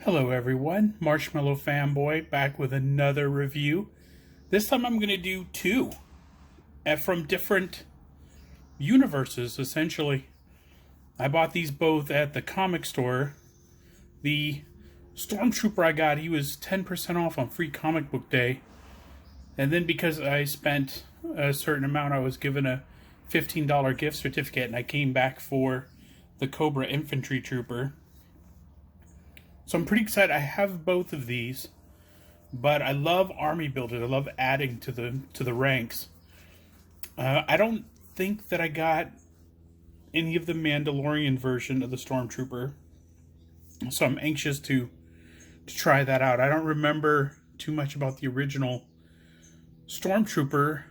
Hello everyone, Marshmallow Fanboy back with another review. This time I'm going to do two from different universes, essentially. I bought these both at the comic store. The Stormtrooper I got, he was 10% off on free comic book day. And then because I spent a certain amount, I was given a $15 gift certificate, and I came back for the COBRA Infantry Trooper. So I'm pretty excited. I have both of these, but I love army building. I love adding to the ranks. I don't think that I got any of the Mandalorian version of the Stormtrooper, so I'm anxious to try that out. I don't remember too much about the original Stormtrooper.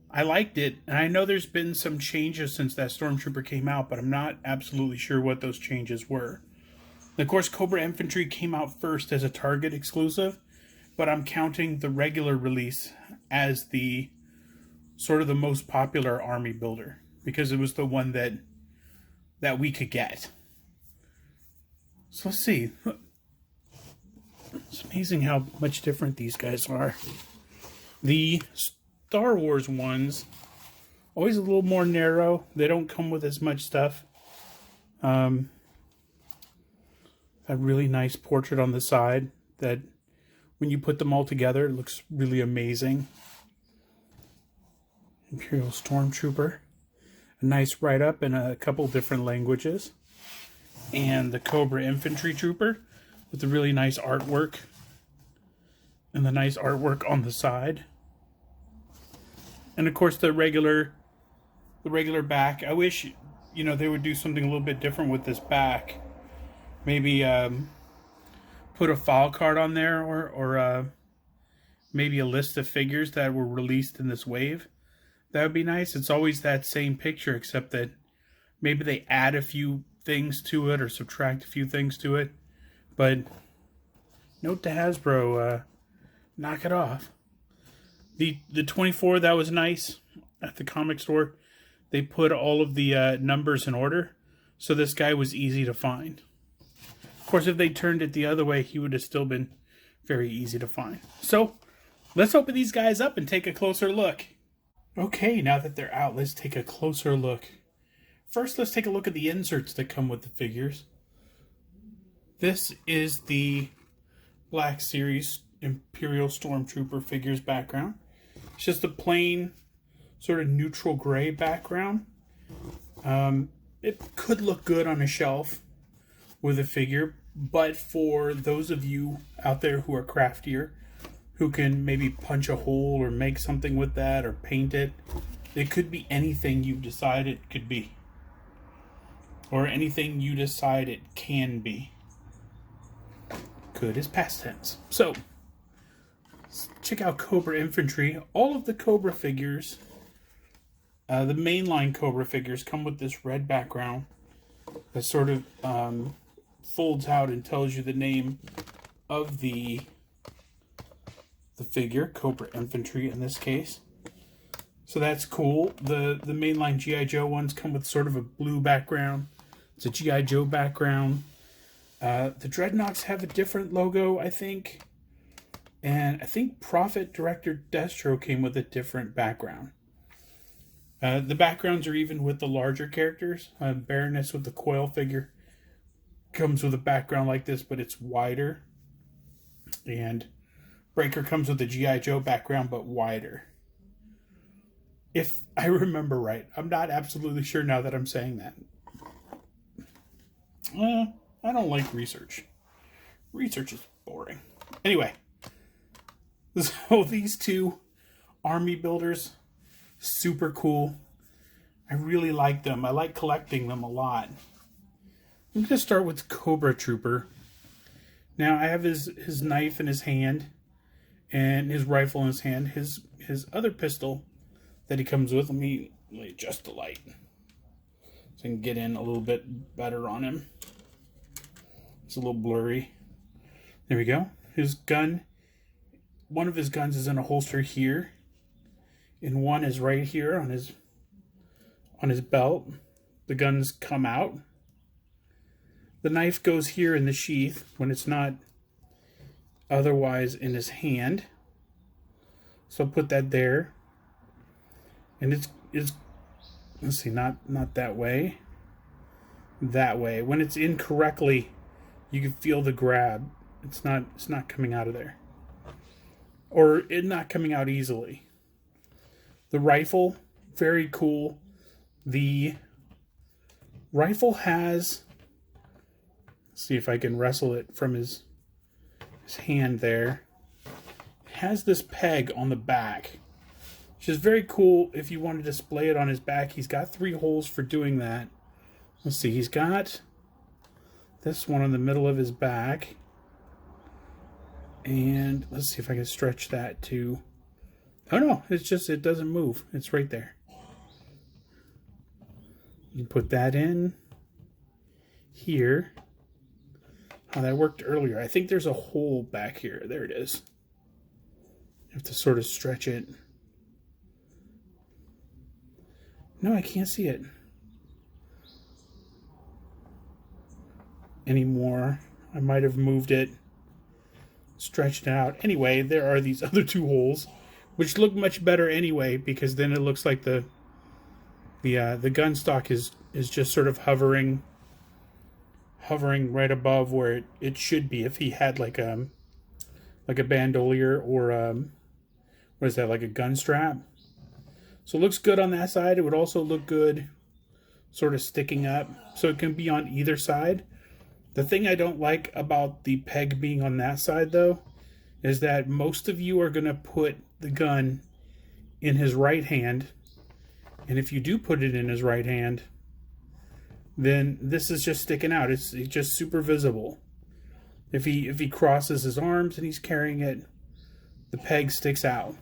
I liked it, and I know there's been some changes since that Stormtrooper came out, but I'm not absolutely sure what those changes were. Of course, COBRA Infantry came out first as a Target exclusive, but I'm counting the regular release as the sort of the most popular army builder because it was the one that we could get. So let's see. It's amazing how much different these guys are. The Star Wars ones, always a little more narrow. They don't come with as much stuff. A really nice portrait on the side that when you put them all together, it looks really amazing. Imperial Stormtrooper. A nice write-up in a couple different languages. And the COBRA Infantry Trooper with the really nice artwork. And the nice artwork on the side. And of course the regular back. I wish, they would do something a little bit different with this back. Maybe put a file card on there, or maybe a list of figures that were released in this wave. That would be nice. It's always that same picture, except that maybe they add a few things to it or subtract a few things to it. But note to Hasbro, knock it off. The 24, that was nice at the comic store. They put all of the numbers in order, so this guy was easy to find. Of course, if they turned it the other way, he would have still been very easy to find. So, let's open these guys up and take a closer look. Okay, now that they're out, let's take a closer look. First, let's take a look at the inserts that come with the figures. This is the Black Series Imperial Stormtrooper figures background. It's just a plain, sort of neutral gray background. It could look good on a shelf with a figure, but for those of you out there who are craftier, who can maybe punch a hole or make something with that or paint it, it could be anything you decide it could be, or anything you decide it can be. Good is past tense. So let's check out COBRA Infantry. All of the COBRA figures, the mainline COBRA figures, come with this red background that sort of folds out and tells you the name of the figure, COBRA Infantry in this case. So that's cool. The mainline G.I. Joe ones come with sort of a blue background. It's a G.I. Joe background. The Dreadnoks have a different logo, I think. And I think Prophet Director Destro came with a different background. The backgrounds are even with the larger characters. Baroness with the coil figure comes with a background like this, but it's wider. And Breaker comes with a G.I. Joe background, but wider. If I remember right. I'm not absolutely sure now that I'm saying that. I don't like research. Research is boring. Anyway. So these two army builders, super cool. I really like them. I like collecting them a lot. I'm going to start with COBRA Trooper. Now, I have his knife in his hand and his rifle in his hand. His other pistol that he comes with, let me adjust the light so I can get in a little bit better on him. It's a little blurry. There we go. His gun, one of his guns is in a holster here, and one is right here on his belt. The guns come out. The knife goes here in the sheath when it's not otherwise in his hand. So I'll put that there. And it's let's see, not that way. That way. When it's in correctly, you can feel the grab. It's not coming out of there. Or it not coming out easily. The rifle, very cool. The rifle has, let's see if I can wrestle it from his hand there. It has this peg on the back, which is very cool if you want to display it on his back. He's got 3 holes for doing that. Let's see, he's got this one in the middle of his back. And let's see if I can stretch that too. Oh no, it's just, it doesn't move. It's right there. You put that in here. Oh, that worked earlier. I think there's a hole back here. There it is. You have to sort of stretch it. No, I can't see it anymore. I might have moved it, stretched it out. Anyway, there are these other 2 holes, which look much better anyway, because then it looks like the gun stock is just sort of hovering right above where it should be if he had like a bandolier or what is that, like a gun strap. So it looks good on that side. It would also look good sort of sticking up, so it can be on either side. The thing I don't like about the peg being on that side, though, is that most of you are going to put the gun in his right hand. And if you do put it in his right hand, then this is just sticking out. It's just super visible. If he crosses his arms and he's carrying it, the peg sticks out.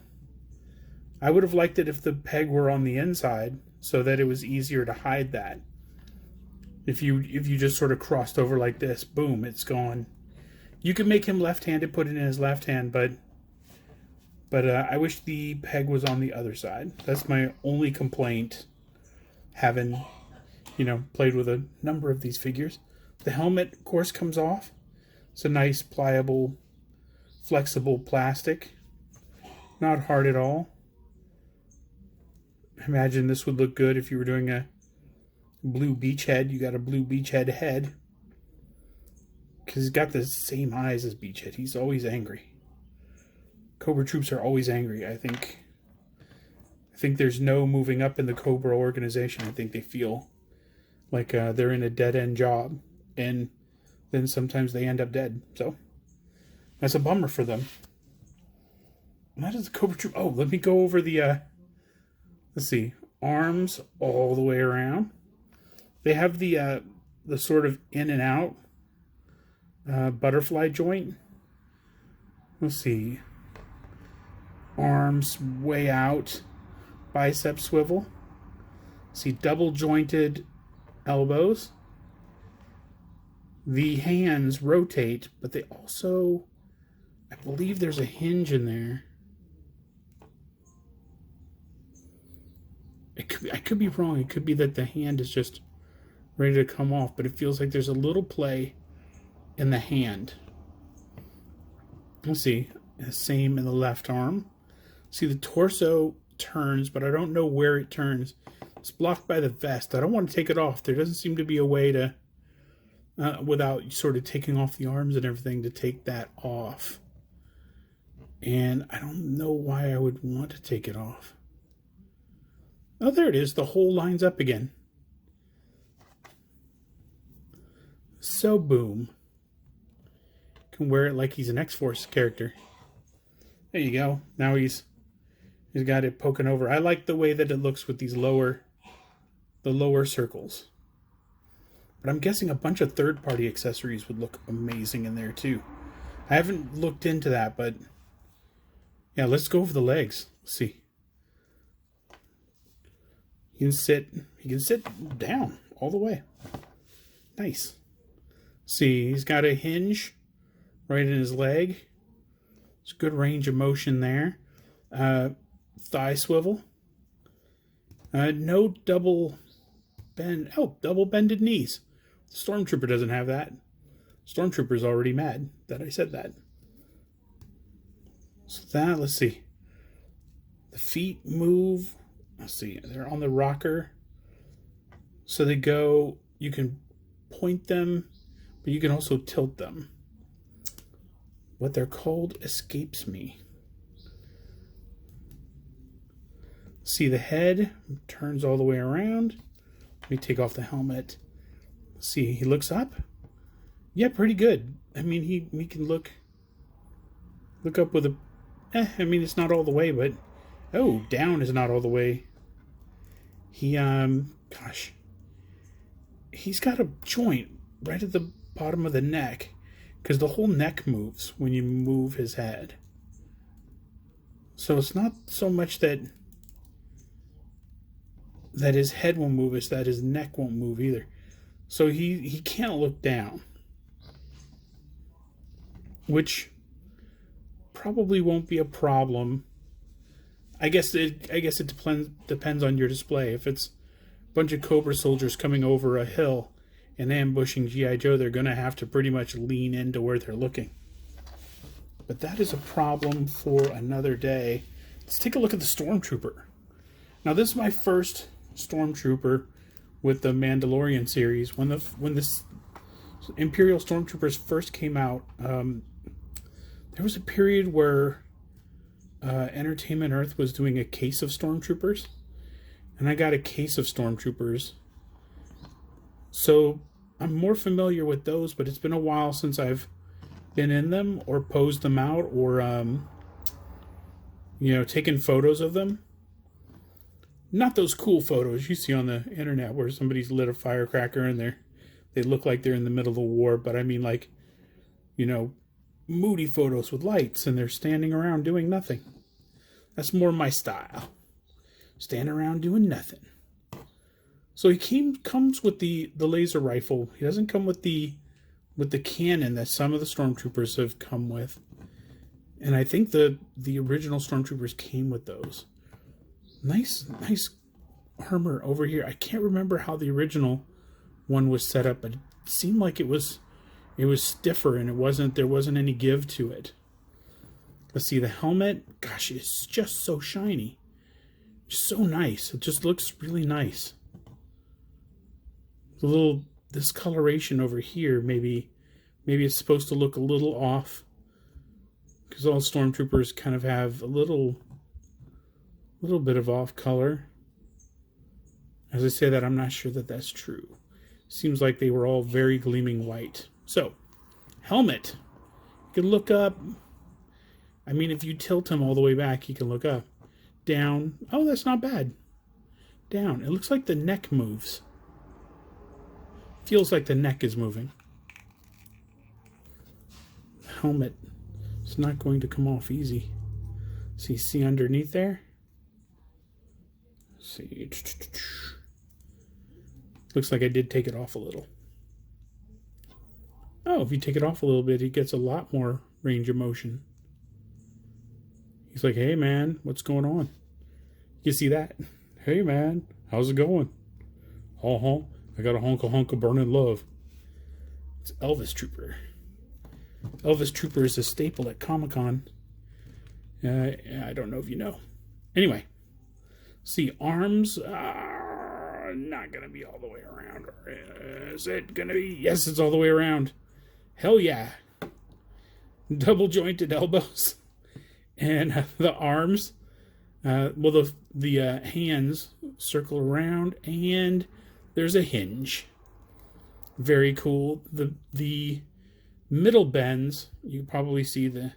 I would have liked it if the peg were on the inside so that it was easier to hide that. If you just sort of crossed over like this, boom, it's gone. You could make him left-handed, put it in his left hand, but I wish the peg was on the other side. That's my only complaint, having, played with a number of these figures. The helmet, of course, comes off. It's a nice, pliable, flexible plastic. Not hard at all. Imagine this would look good if you were doing a blue beach head. You got a blue beach head. Because he's got the same eyes as Beachhead. He's always angry. Cobra troops are always angry. I think there's no moving up in the Cobra organization. I think they feel like they're in a dead-end job. And then sometimes they end up dead. So that's a bummer for them. And that is the Cobra troop. Oh, let me go over the, let's see, arms all the way around. They have the sort of in and out butterfly joint. Let's see. Arms way out. Bicep swivel. See, double jointed elbows. The hands rotate, but they also, I believe there's a hinge in there. I could be wrong. It could be that the hand is just ready to come off, but it feels like there's a little play in the hand. Let's see. The same in the left arm. See, the torso turns, but I don't know where it turns. It's blocked by the vest. I don't want to take it off. There doesn't seem to be a way to, without sort of taking off the arms and everything, to take that off. And I don't know why I would want to take it off. Oh, there it is. The hole lines up again. So boom. Can wear it like he's an X-Force character. There you go. Now he's got it poking over. I like the way that it looks with these the lower circles. But I'm guessing a bunch of third-party accessories would look amazing in there too. I haven't looked into that, but yeah, let's go over the legs. Let's see. He can sit down all the way. Nice. See, he's got a hinge right in his leg. It's good range of motion there. Thigh swivel. No double bend. Oh, double bended knees. Stormtrooper doesn't have that. Stormtrooper's already mad that I said that. So that, let's see. The feet move. Let's see, they're on the rocker. So they go, you can point them, but you can also tilt them. What they're called escapes me. See, the head turns all the way around. Let me take off the helmet. See, he looks up. Yeah, pretty good. I mean, he can look up with a... I mean, it's not all the way, but... Oh, down is not all the way. He, gosh. He's got a joint right at the bottom of the neck. Because the whole neck moves when you move his head. So it's not so much that his head won't move, it's that his neck won't move either. So he can't look down. Which probably won't be a problem. I guess it depends on your display. If it's a bunch of Cobra soldiers coming over a hill and ambushing G.I. Joe, they're going to have to pretty much lean into where they're looking. But that is a problem for another day. Let's take a look at the Stormtrooper. Now, this is my first Stormtrooper with the Mandalorian series. When this Imperial Stormtroopers first came out, there was a period where Entertainment Earth was doing a case of Stormtroopers, and I got a case of Stormtroopers. So I'm more familiar with those, but it's been a while since I've been in them or posed them out or taken photos of them. Not those cool photos you see on the internet where somebody's lit a firecracker and they look like they're in the middle of a war, but I mean, like, moody photos with lights and they're standing around doing nothing. That's more my style. Stand around doing nothing. So he comes with the laser rifle. He doesn't come with the cannon that some of the Stormtroopers have come with. And I think the original Stormtroopers came with those. Nice armor over here. I can't remember how the original one was set up, but it seemed like it was stiffer and there wasn't any give to it. Let's see, the helmet. Gosh, it's just so shiny. Just so nice. It just looks really nice. The little discoloration over here, maybe it's supposed to look a little off. Because all Stormtroopers kind of have a little bit of off color. As I say that, I'm not sure that that's true. Seems like they were all very gleaming white. So, helmet. You can look up. I mean, if you tilt him all the way back, you can look up. Down. Oh, that's not bad. Down. It looks like the neck moves. Feels like the neck is moving. Helmet. It's not going to come off easy. See underneath there? See. Looks like I did take it off a little. Oh, if you take it off a little bit, he gets a lot more range of motion. He's like, hey man, what's going on? You see that? Hey man, how's it going? I got a hunk of burning love. It's Elvis Trooper. Elvis Trooper is a staple at Comic-Con. I don't know if you know. Anyway, see, arms are not going to be all the way around. Or is it going to be? Yes, it's all the way around. Hell yeah. Double jointed elbows. And the arms, the hands circle around, and there's a hinge. Very cool. The middle bends, you probably see the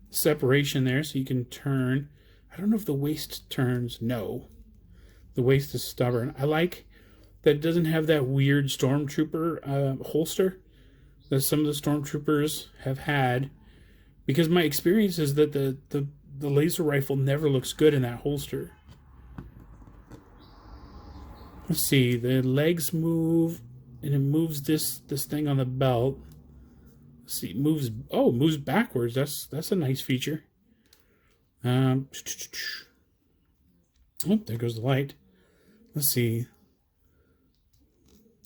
separation there, so you can turn. I don't know if the waist turns. No. The waist is stubborn. I like that it doesn't have that weird Stormtrooper holster that some of the Stormtroopers have had. Because my experience is that the laser rifle never looks good in that holster. Let's see, the legs move, and it moves this thing on the belt. Let's see, moves backwards. That's a nice feature. Oh, there goes the light. Let's see.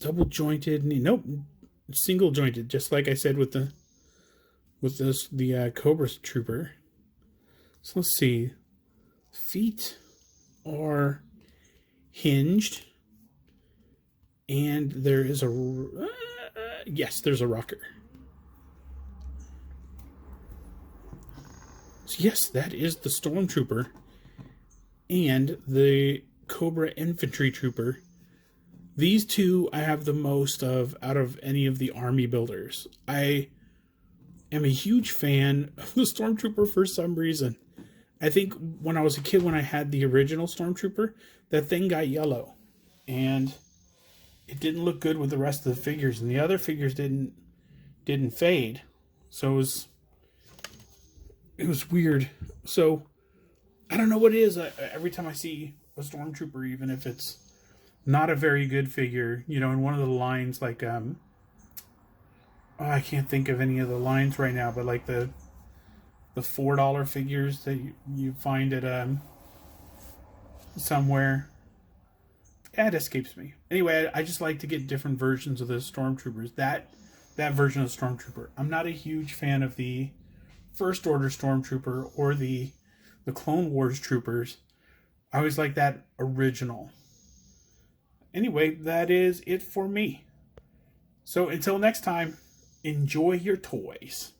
double jointed. Nope, single jointed. Just like I said with the Cobra Trooper. So let's see. Feet are hinged, and there is a yes, there's a rocker. So yes, that is the Stormtrooper and the Cobra Infantry Trooper. These two I have the most of out of any of the army builders. I am a huge fan of the Stormtrooper for some reason. I think when I was a kid, when I had the original Stormtrooper, that thing got yellow. And it didn't look good with the rest of the figures. And the other figures didn't fade. So it was weird. So I don't know what it is. Every time I see a Stormtrooper, even if it's not a very good figure, you know, in one of the lines, like, I can't think of any of the lines right now, but like the $4 figures that you find at somewhere. It escapes me. Anyway, I just like to get different versions of the Stormtroopers. That version of the Stormtrooper. I'm not a huge fan of the First Order Stormtrooper or the Clone Wars Troopers. I always like that original. Anyway, that is it for me. So until next time, enjoy your toys.